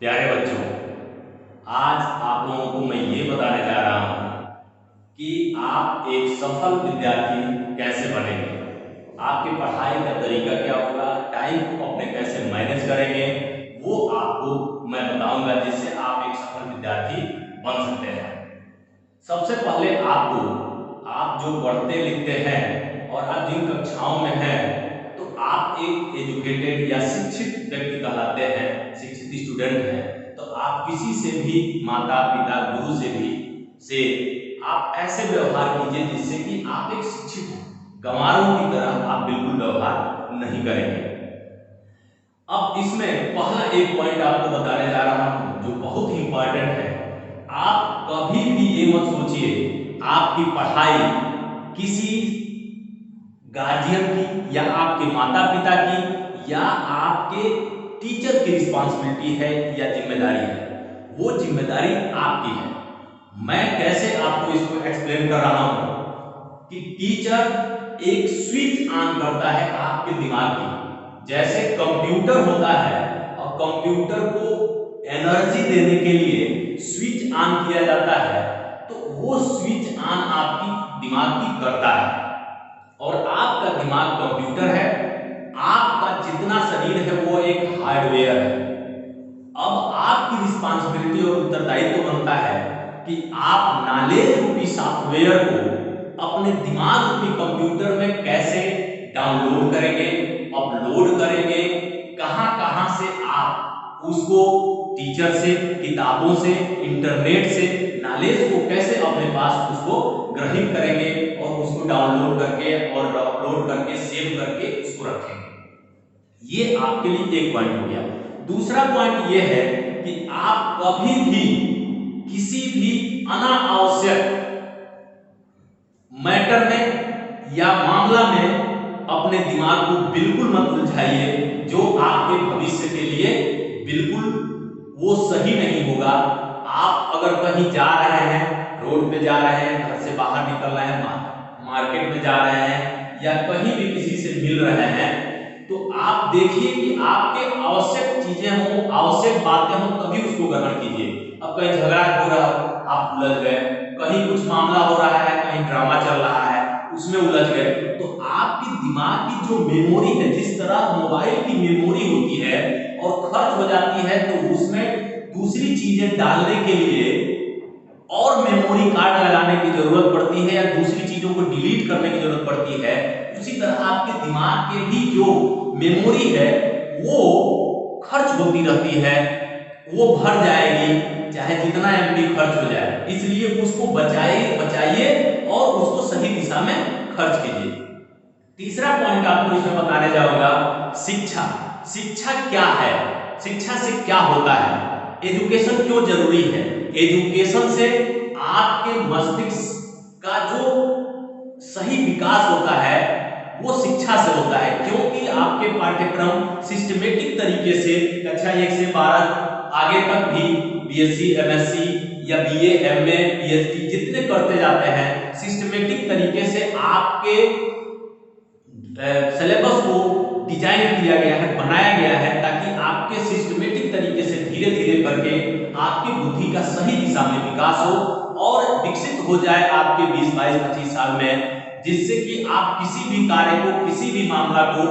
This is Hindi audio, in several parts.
प्यारे बच्चों, आज आप लोगों को मैं ये बताने जा रहा हूँ कि आप एक सफल विद्यार्थी कैसे बनेंगे। आपकी पढ़ाई का तरीका क्या होगा, टाइम को अपने कैसे मैनेज करेंगे, वो आपको मैं बताऊंगा, जिससे आप एक सफल विद्यार्थी बन सकते हैं। सबसे पहले आप जो पढ़ते लिखते हैं और आप जिन कक्षाओं में हैं, तो आप एक एजुकेटेड या शिक्षित व्यक्ति कहलाते हैं, शिक्षित स्टूडेंट हैं। तो आप किसी से भी, माता पिता गुरु से भी से आप ऐसे व्यवहार कीजिए जिससे कि आप एक शिक्षित हो। गंवारों की तरह आप बिल्कुल व्यवहार नहीं करेंगे। अब इसमें पहला एक पॉइंट आपको बताने जा रहा हूं जो बहुत ही इंपॉर्टेंट है। आप कभी भी ये मत सोचिए आपकी पढ़ाई किसी गार्जियन की या आपके माता पिता की या आपके टीचर की रिस्पॉन्सिबिलिटी है या जिम्मेदारी है। वो जिम्मेदारी आपकी है। मैं कैसे आपको इसको एक्सप्लेन कर रहा हूं कि टीचर एक स्विच ऑन करता है आपके दिमाग की। जैसे कंप्यूटर होता है और कंप्यूटर को एनर्जी देने के लिए स्विच ऑन किया जाता है, तो वो स्विच ऑन आपकी दिमाग की करता है। और आपका दिमाग कंप्यूटर है, आपका जितना शरीर है वो एक हार्डवेयर है। अब आपकी रिस्पांसिबिलिटी और उत्तरदायित्व बनता है कि आप नॉलेज रूपी सॉफ्टवेयर को अपने दिमाग रूपी कंप्यूटर में कैसे डाउनलोड करेंगे, अपलोड करेंगे, कहां कहां से आप उसको टीचर से, किताबों से, इंटरनेट से नॉलेज को कैसे अपने पास उसको ग्रहित करेंगे और उसको डाउनलोड करके और अपलोड करके सेव करके उसको रखेंगे। ये आपके लिए एक पॉइंट हो गया। दूसरा पॉइंट ये है कि आप कभी भी किसी भी अनावश्यक मैटर में या मामला में अपने दिमाग को बिल्कुल मत उलझाइए जो आपके भविष्य के लिए बिल्कुल वो सही नहीं होगा। आप अगर कहीं जा रहे हैं, रोड पे जा रहे हैं, घर से बाहर निकल रहे हैं, मार्केट में जा रहे हैं या कहीं भी किसी से मिल रहे हैं, तो आप देखिए कि आपके आवश्यक चीजें हों, आवश्यक बातें हों, तभी उसको ग्रहण कीजिए। अब कहीं झगड़ा हो रहा हो, आप उलझ गए, कहीं कुछ मामला हो रहा है, कहीं ड्रामा चल रहा है, उसमें उलझ गए, तो आपकी दिमाग की जो मेमोरी है, जिस तरह मोबाइल की मेमोरी होती है और खर्च हो जाती है, तो उसमें दूसरी चीजें डालने के लिए और मेमोरी कार्ड लगाने की जरूरत पड़ती है या दूसरी चीजों को डिलीट करने की जरूरत पड़ती है। उसी तरह आपके दिमाग के भी जो मेमोरी है वो खर्च होती रहती है, वो भर जाएगी चाहे जितना एमबी खर्च हो जाए। इसलिए उसको बचाइए और उसको सही दिशा में खर्च कीजिए। तीसरा पॉइंट आपको इसमें बताने जाऊंगा, शिक्षा। शिक्षा क्या है, शिक्षा से क्या होता है, एजुकेशन क्यों जरूरी है। एजुकेशन से आपके मस्तिष्क का जो सही विकास होता है वो शिक्षा से होता है, क्योंकि आपके पाठ्यक्रम सिस्टमेटिक तरीके से कक्षा 1 से 12 आगे तक भी बीएससी, एमएससी या बीए, एमए, पीएचडी जितने करते जाते हैं, सिस्टमेटिक तरीके से आपके सिलेबस को डिजाइन किया गया है, बनाया गया है, ताकि आपके सिस्टमेटिक तरीके से धीरे धीरे करके आपकी बुद्धि का सही दिशा में विकास हो और विकसित हो जाए आपके 20, 22, 25 साल में, जिससे कि आप किसी भी कार्य को, किसी भी मामला को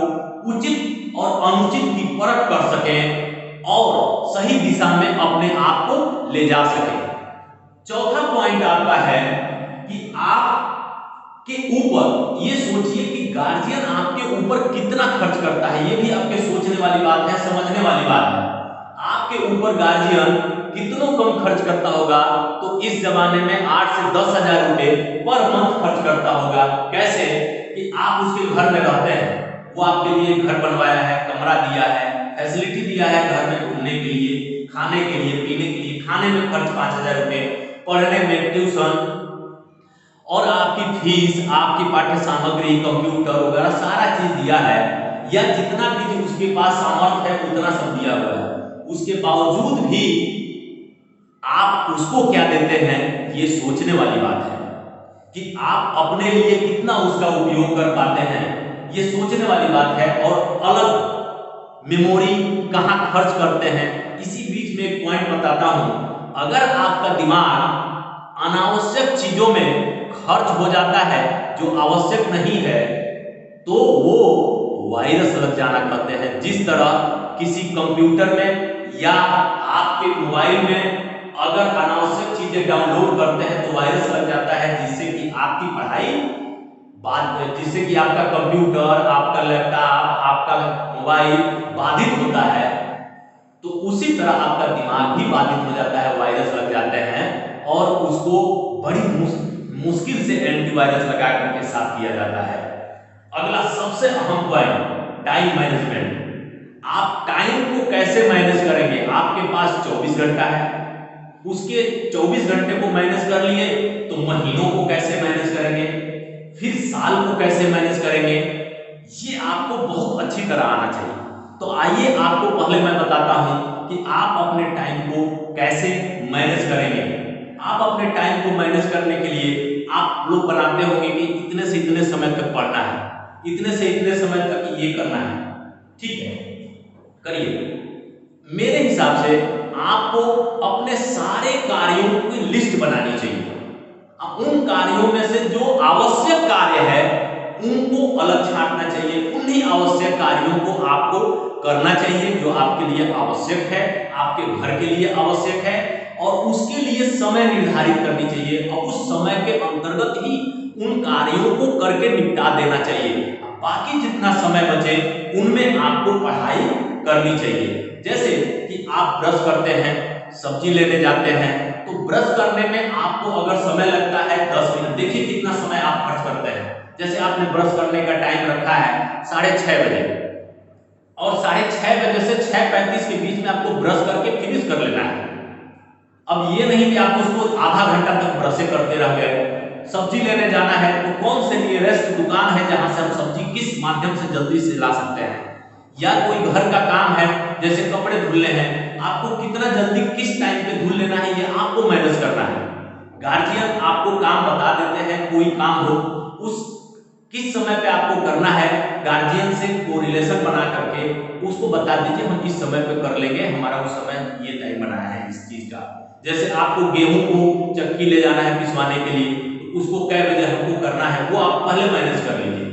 उचित और अनुचित की परख कर सकें और सही दिशा में अपने आप को ले जा सकें। चौथा पॉइंट आपका है कि आप के ऊपर ये सोचिए कि गार्जियन आपके ऊपर कितना खर्च करता है। ये भी आपके सोचने वाली बात है, समझने वाली बात है। आपके ऊपर गार्जियन कितनों कम खर्च करता होगा, तो इस जमाने में 8 से 10 हजार रुपए पर मंथ खर्च करता होगा। कैसे कि आप उसके घर में रहते हैं, वो आपके लिए घर बनवाया है, कमरा दिया है, फैसिलिटी दिया है घर में घूमने के लिए, खाने के लिए, पीने के लिए। खाने में खर्च 5,000 रुपए, पढ़ने में ट्यूशन और आपकी फीस, आपकी पाठ्य सामग्री, कंप्यूटर वगैरह सारा चीज दिया है, या जितना भी जो उसके पास सामर्थ्य है उतना सब दिया हुआ है। उसके बावजूद भी आप उसको क्या देते हैं, ये सोचने वाली बात है कि आप अपने लिए कितना उसका उपयोग कर पाते हैं, ये सोचने वाली बात है। और अलग मेमोरी कहां खर्च करते हैं, इसी बीच में बताता हूं, अगर आपका दिमाग अनावश्यक चीजों में खर्च हो जाता है जो आवश्यक नहीं है, तो वो वायरस लग जाना कहते हैं। जिस तरह किसी कंप्यूटर में या आपके मोबाइल में अगर अनावश्यक चीजें डाउनलोड करते हैं तो वायरस लग जाता है, जिससे कि आपकी पढ़ाई जिससे कि आपका कंप्यूटर, आपका लैपटॉप, आपका मोबाइल बाधित होता है। तो उसी तरह आपका दिमाग भी बाधित हो जाता है, वायरस लग जाते हैं और उसको बड़ी मुश्किल से एंटीवायरस लगा करके साफ किया जाता है। अगला सबसे अहम पॉइंट, टाइम मैनेजमेंट। आप टाइम को कैसे मैनेज करेंगे? आपके पास 24 घंटा है, उसके 24 घंटे को मैनेज कर लिए तो महीनों को कैसे मैनेज करेंगे, फिर साल को कैसे मैनेज करेंगे, ये आपको बहुत अच्छी तरह आना चाहिए। तो आइए आपको पहले मैं बताता हूं कि आप अपने टाइम को कैसे मैनेज करेंगे। आप अपने टाइम को मैनेज करने के लिए आप लोग बनाते होंगे कि इतने से इतने समय तक पढ़ना है, इतने से इतने समय तक ये करना है, ठीक है, करिए। मेरे हिसाब से आपको अपने सारे कार्यों की लिस्ट बनानी चाहिए। उन कार्यों में से जो आवश्यक कार्य है उनको अलग छांटना चाहिए, उन्हीं आवश्यक कार्यों को आपको करना चाहिए जो आपके लिए आवश्यक है, आपके घर के लिए आवश्यक है, और उसके लिए समय निर्धारित करनी चाहिए और उस समय के अंतर्गत ही उन कार्यों को करके निपटा देना चाहिए। बाकी जितना समय बचे उनमें आपको पढ़ाई करनी चाहिए। जैसे कि आप ब्रश करते हैं, सब्जी लेने जाते हैं, तो ब्रश करने में आपको अगर समय लगता है 10 मिनट, देखिए कितना समय आप खर्च करते हैं। जैसे आपने ब्रश करने का टाइम रखा है 6:30 बजे, और 6:30 बजे से 6:35 के बीच में आपको ब्रश करके फिनिश कर लेना है। अब ये नहीं कि आप उसको आधा घंटा तक ब्रशें करते रह गए। सब्जी लेने जाना है तो कौन से नियरेस्ट दुकान है जहां से हम सब्जी किस माध्यम से जल्दी से ला सकते हैं, या कोई घर का काम है जैसे कपड़े धुलने हैं, आपको कितना जल्दी किस टाइम पे धुल लेना है, ये आपको मैनेज करना है। गार्जियन आपको काम बता देते हैं, कोई काम हो उस किस समय पे आपको करना है, गार्जियन से कोरिलेशन बना करके उसको बता दीजिए, हम इस समय पे कर लेंगे, हमारा उस समय ये टाइम बनाया है इस चीज का। जैसे आपको गेहूं को चक्की ले जाना है पिसवाने के लिए, तो उसको कै बजे हमको करना है वो आप पहले मैनेज कर लीजिए।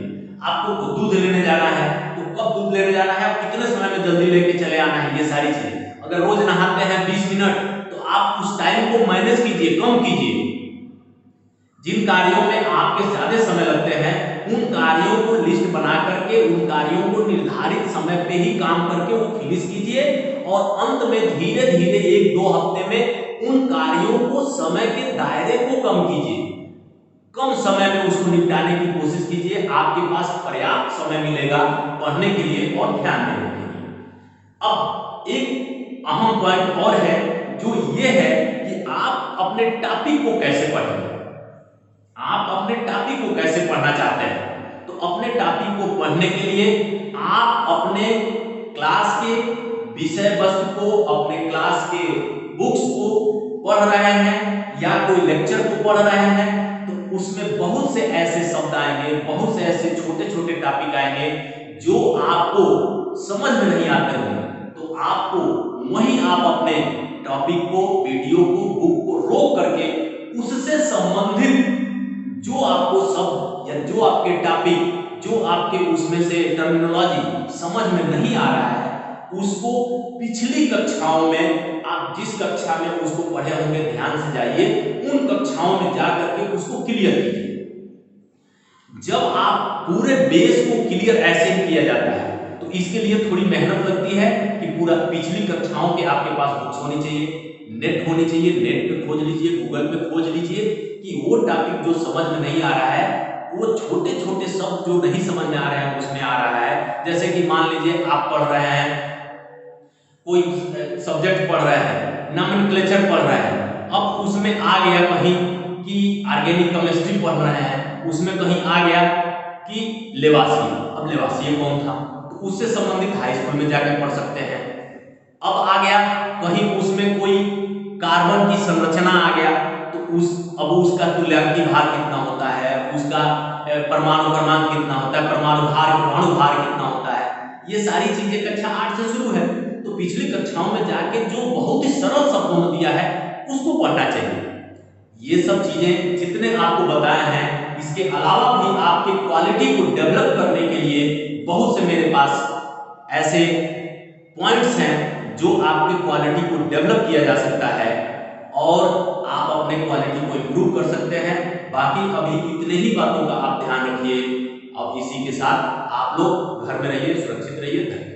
आपको दूध लेने जाना है तो कब दूध लेने जाना है, कितने समय में जल्दी लेके चले आना है, ये सारी चीजें। अगर रोज नहाते हैं 20 मिनट, तो आप उस टाइम को मैनेज कीजिए, कम कीजिए। जिन कार्यों में आपके ज्यादा समय लगते हैं उन कार्यों को लिस्ट बना करके उन कार्यों को निर्धारित समय पे ही काम करके वो फिनिश कीजिए, और अंत में धीरे धीरे 1-2 हफ्ते में उन कार्यों को समय के दायरे को कम कीजिए, कम समय में उसको निपटाने की कोशिश कीजिए। आपके पास पर्याप्त समय मिलेगा पढ़ने के लिए और ध्यान देने के लिए। अब एक अहम पॉइंट और है जो ये है कि आप अपने टॉपिक को कैसे पढ़ेंगे। आप अपने टॉपिक को कैसे पढ़ना चाहते हैं, तो अपने टॉपिक को पढ़ने के लिए आप अपने क्लास के विषय वस्तु को, अपने क्लास के बुक्स को पढ़ रहे हैं या कोई लेक्चर को पढ़ रहे हैं, तो उसमें बहुत से ऐसे शब्द आएंगे, बहुत से ऐसे छोटे छोटे टॉपिक आएंगे जो आपको समझ में नहीं आते होंगे, तो आपको वहीं आप अपने टॉपिक को, वीडियो को, बुक को रोक करके उससे संबंधित जो आपको शब्द या जो आपके टॉपिक, जो आपके उसमें से टर्मिनोलॉजी समझ में नहीं आ रहा है, उसको पिछली कक्षाओं में आप जिस कक्षा में उसको पढ़े होंगे ध्यान से जाइए, उन कक्षाओं में जाकर के उसको क्लियर कीजिए। जब आप पूरे बेस को क्लियर ऐसे ही किया जाता है तो इसके लिए थोड़ी मेहनत लगती है कि पूरा पिछली कक्षाओं के आपके पास बुक्स होनी चाहिए, नेट होनी चाहिए, नेट पे खोज लीजिए, गूगल पे खोज लीजिए कि वो टॉपिक जो समझ में नहीं आ रहा है, वो छोटे छोटे शब्द जो नहीं समझ में आ रहे हैं उसमें आ रहा है। जैसे कि मान लीजिए आप पढ़ रहे हैं, कोई सब्जेक्ट पढ़ रहे हैं, नॉमेनक्लेचर पढ़ रहे हैं, अब उसमें आ गया कहीं कि ऑर्गेनिक केमिस्ट्री पढ़ रहे हैं, उसमें कहीं आ गया कि लेवासी, अब लेवासी कौन था, तो उससे संबंधित हाई स्कूल में जाकर पढ़ सकते हैं। अब आ गया कहीं उसमें कोई कार्बन की संरचना आ गया, तो अब उसका तुल्यांकी भार कितना होता है, उसका परमाणु क्रमांक कितना होता है, परमाणु भार, परमाणु भार कितना होता है, ये सारी चीजें कक्षा 8 से शुरू है। तो पिछली कक्षाओं में जाके जो बहुत ही सरल शब्दों में दिया है उसको पढ़ना चाहिए। ये सब चीजें जितने आपको बताए हैं, इसके अलावा भी आपके क्वालिटी को डेवलप करने के लिए बहुत से मेरे पास ऐसे पॉइंट्स हैं जो आपकी क्वालिटी को डेवलप किया जा सकता है और आप अपने क्वालिटी को इंप्रूव कर सकते हैं। बाकी अभी इतने ही बातों का आप ध्यान रखिए। अब इसी के साथ आप लोग घर में रहिए, सुरक्षित रहिए। धन्यवाद।